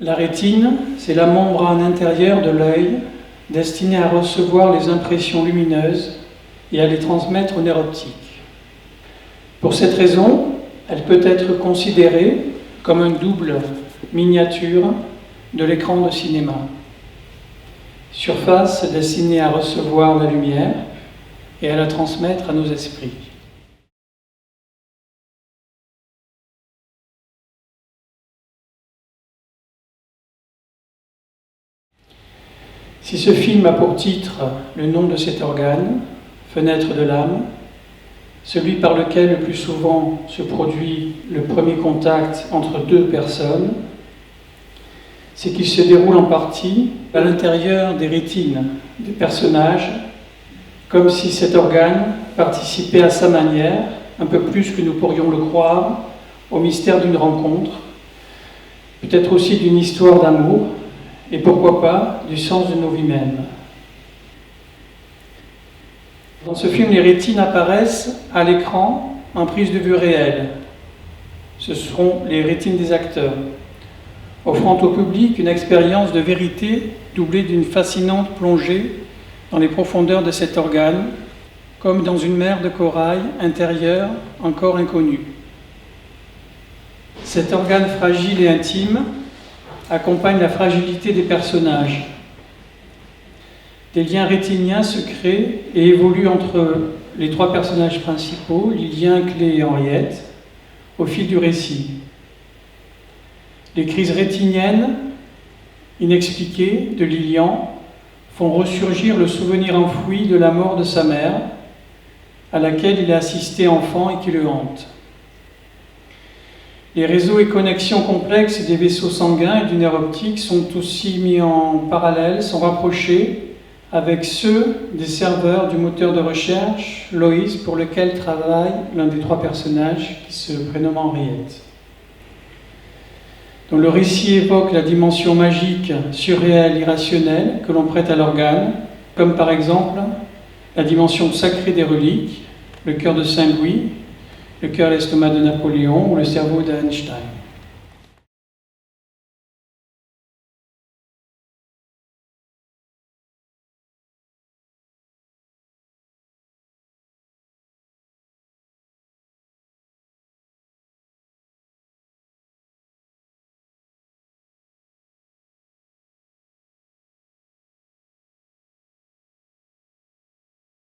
La rétine, c'est la membrane intérieure de l'œil destinée à recevoir les impressions lumineuses et à les transmettre au nerf optique. Pour cette raison, elle peut être considérée comme un double miniature de l'écran de cinéma. Surface destinée à recevoir la lumière et à la transmettre à nos esprits. Si ce film a pour titre le nom de cet organe, fenêtre de l'âme, celui par lequel le plus souvent se produit le premier contact entre deux personnes, c'est qu'il se déroule en partie à l'intérieur des rétines des personnages, comme si cet organe participait à sa manière, un peu plus que nous pourrions le croire, au mystère d'une rencontre, peut-être aussi d'une histoire d'amour, et pourquoi pas du sens de nos vies mêmes. Dans ce film, les rétines apparaissent à l'écran en prise de vue réelle. Ce seront les rétines des acteurs, offrant au public une expérience de vérité doublée d'une fascinante plongée dans les profondeurs de cet organe, comme dans une mer de corail intérieure encore inconnue. Cet organe fragile et intime accompagne la fragilité des personnages. Des liens rétiniens se créent et évoluent entre les trois personnages principaux, Lillian, Clé et Henriette, au fil du récit. Les crises rétiniennes, inexpliquées, de Lillian font ressurgir le souvenir enfoui de la mort de sa mère, à laquelle il a assisté enfant et qui le hante. Les réseaux et connexions complexes des vaisseaux sanguins et du nerf optique sont aussi mis en parallèle, sont rapprochés avec ceux des serveurs du moteur de recherche, Loïs, pour lequel travaille l'un des trois personnages qui se prénomme Henriette. Donc le récit évoque la dimension magique, surréelle, irrationnelle que l'on prête à l'organe, comme par exemple la dimension sacrée des reliques, le cœur de Saint-Louis, le cœur et l'estomac de Napoléon ou le cerveau d'Einstein.